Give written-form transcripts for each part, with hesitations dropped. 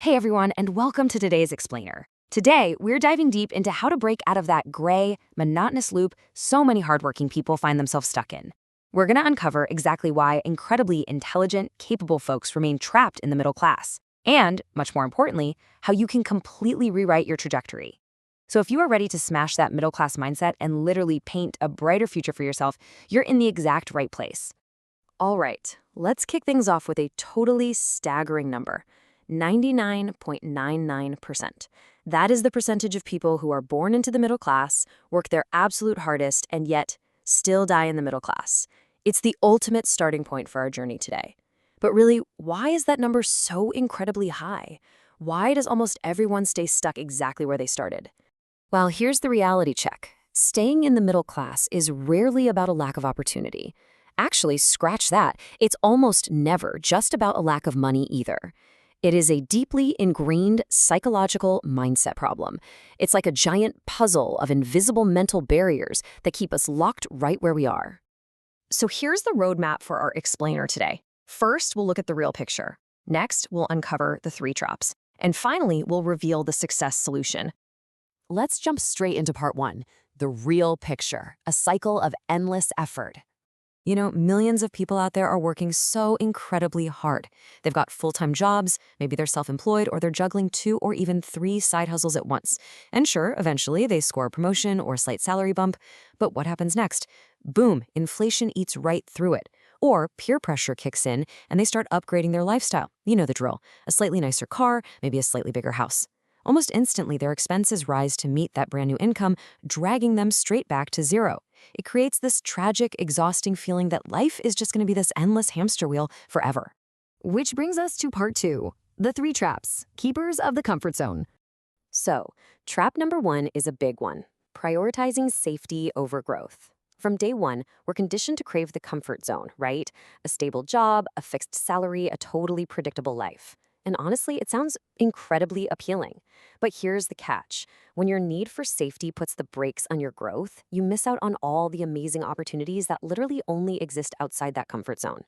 Hey everyone, and welcome to today's Explainer. Today, we're diving deep into how to break out of that gray, monotonous loop so many hardworking people find themselves stuck in. We're going to uncover exactly why incredibly intelligent, capable folks remain trapped in the middle class, and, much more importantly, how you can completely rewrite your trajectory. So if you are ready to smash that middle class mindset and literally paint a brighter future for yourself, you're in the exact right place. All right, let's kick things off with a totally staggering number. 99.99%. That is the percentage of people who are born into the middle class, work their absolute hardest, and yet still die in the middle class. It's the ultimate starting point for our journey today. But really, why is that number so incredibly high? Why does almost everyone stay stuck exactly where they started? Well, here's the reality check. Staying in the middle class is rarely about a lack of opportunity. Actually, scratch that. It's almost never just about a lack of money either. It is a deeply ingrained psychological mindset problem. It's like a giant puzzle of invisible mental barriers that keep us locked right where we are. So here's the roadmap for our explainer today. First, we'll look at the real picture. Next, we'll uncover the three traps. And finally, we'll reveal the success solution. Let's jump straight into part one, the real picture, a cycle of endless effort. You know, millions of people out there are working so incredibly hard. They've got full-time jobs, maybe they're self-employed, or they're juggling 2 or even 3 side hustles at once. And sure, eventually they score a promotion or a slight salary bump. But what happens next? Boom, inflation eats right through it. Or peer pressure kicks in and they start upgrading their lifestyle. You know the drill. A slightly nicer car, maybe a slightly bigger house. Almost instantly, their expenses rise to meet that brand new income, dragging them straight back to zero. It creates this tragic, exhausting feeling that life is just going to be this endless hamster wheel forever. Which brings us to part two, the three traps, keepers of the comfort zone. So, trap number one is a big one, prioritizing safety over growth. From day one, we're conditioned to crave the comfort zone, right? A stable job, a fixed salary, a totally predictable life. And honestly, it sounds incredibly appealing. But here's the catch. When your need for safety puts the brakes on your growth, you miss out on all the amazing opportunities that literally only exist outside that comfort zone.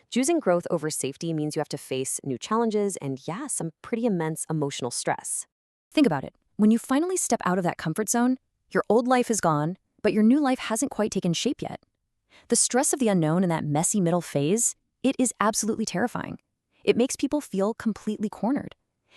Choosing growth over safety means you have to face new challenges and, yeah, some pretty immense emotional stress. Think about it. When you finally step out of that comfort zone, your old life is gone, but your new life hasn't quite taken shape yet. The stress of the unknown in that messy middle phase, it is absolutely terrifying. It makes people feel completely cornered.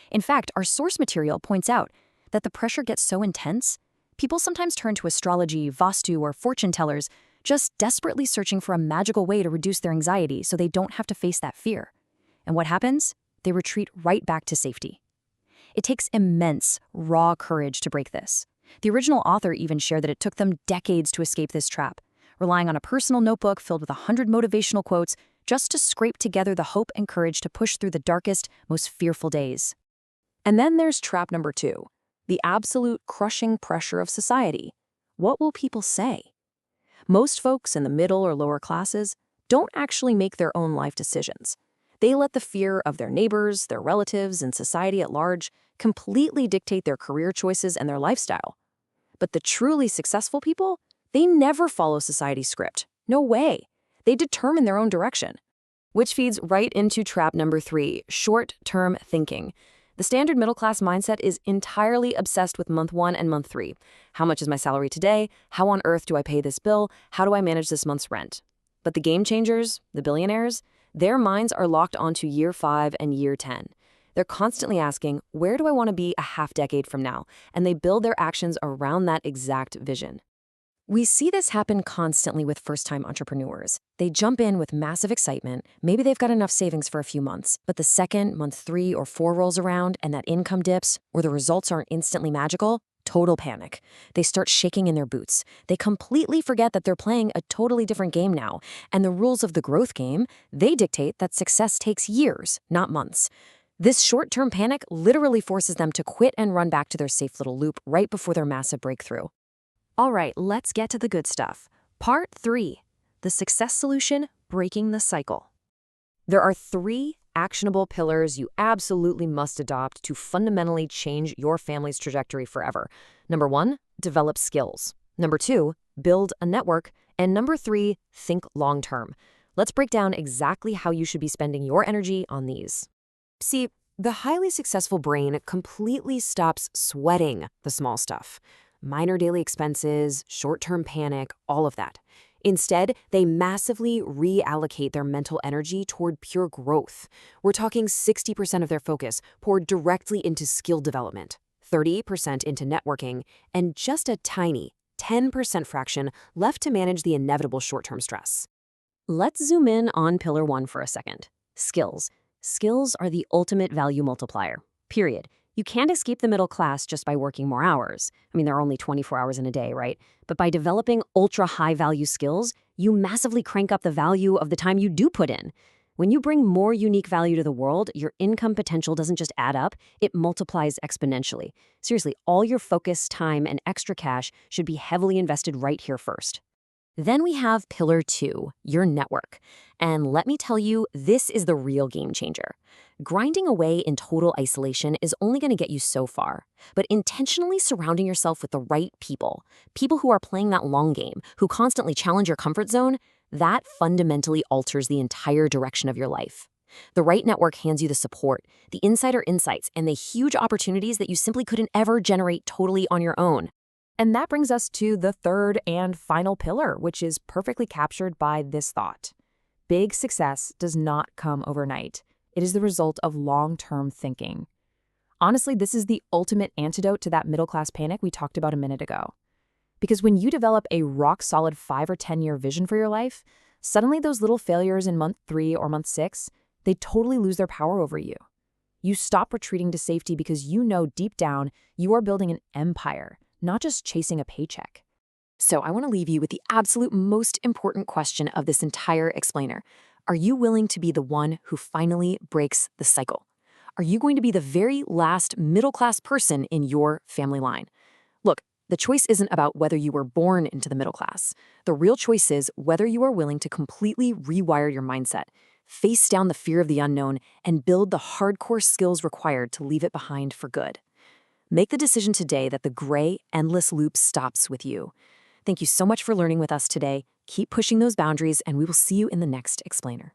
In fact, our source material points out that the pressure gets so intense, people sometimes turn to astrology, vastu, or fortune tellers, just desperately searching for a magical way to reduce their anxiety so they don't have to face that fear. And what happens? They retreat right back to safety. It takes immense, raw courage to break this. The original author even shared that it took them decades to escape this trap, relying on a personal notebook filled with 100 motivational quotes just to scrape together the hope and courage to push through the darkest, most fearful days. And then there's trap number two, the absolute crushing pressure of society. What will people say? Most folks in the middle or lower classes don't actually make their own life decisions. They let the fear of their neighbors, their relatives, and society at large completely dictate their career choices and their lifestyle. But the truly successful people, they never follow society's script. No way. They determine their own direction. Which feeds right into trap number three, short-term thinking. The standard middle-class mindset is entirely obsessed with month 1 and month 3. How much is my salary today? How on earth do I pay this bill? How do I manage this month's rent? But the game changers, the billionaires, their minds are locked onto year 5 and year 10. They're constantly asking, where do I want to be a half decade from now? And they build their actions around that exact vision. We see this happen constantly with first-time entrepreneurs. They jump in with massive excitement. Maybe they've got enough savings for a few months, but the second month 3 or 4 rolls around and that income dips, or the results aren't instantly magical, total panic. They start shaking in their boots. They completely forget that they're playing a totally different game now. And the rules of the growth game, they dictate that success takes years, not months. This short-term panic literally forces them to quit and run back to their safe little loop right before their massive breakthrough. All right, let's get to the good stuff. Part 3, the success solution, breaking the cycle. There are 3 actionable pillars you absolutely must adopt to fundamentally change your family's trajectory forever. Number 1, develop skills. Number 2, build a network. And number 3, think long-term. Let's break down exactly how you should be spending your energy on these. See, The highly successful brain completely stops sweating the small stuff. Minor daily expenses, short-term panic, all of that. Instead, they massively reallocate their mental energy toward pure growth. We're talking 60% of their focus poured directly into skill development, 30% into networking, and just a tiny 10% fraction left to manage the inevitable short-term stress. Let's zoom in on pillar 1 for a second. Skills. Skills are the ultimate value multiplier, period. You can't escape the middle class just by working more hours. I mean, there are only 24 hours in a day, right? But by developing ultra high value skills, you massively crank up the value of the time you do put in. When you bring more unique value to the world, your income potential doesn't just add up, it multiplies exponentially. Seriously, all your focus, time, and extra cash should be heavily invested right here first. Then we have pillar 2, your network. And let me tell you, this is the real game changer. Grinding away in total isolation is only going to get you so far. But intentionally surrounding yourself with the right people, people who are playing that long game, who constantly challenge your comfort zone, that fundamentally alters the entire direction of your life. The right network hands you the support, the insider insights, and the huge opportunities that you simply couldn't ever generate totally on your own. And that brings us to the third and final pillar, which is perfectly captured by this thought. Big success does not come overnight. It is the result of long-term thinking. Honestly, this is the ultimate antidote to that middle-class panic we talked about a minute ago. Because when you develop a rock-solid 5 or 10-year vision for your life, suddenly those little failures in month 3 or month 6, they totally lose their power over you. You stop retreating to safety because you know deep down you are building an empire, not just chasing a paycheck. So I want to leave you with the absolute most important question of this entire explainer. Are you willing to be the one who finally breaks the cycle? Are you going to be the very last middle-class person in your family line? Look, the choice isn't about whether you were born into the middle class. The real choice is whether you are willing to completely rewire your mindset, face down the fear of the unknown, and build the hardcore skills required to leave it behind for good. Make the decision today that the gray, endless loop stops with you. Thank you so much for learning with us today. Keep pushing those boundaries, and we will see you in the next explainer.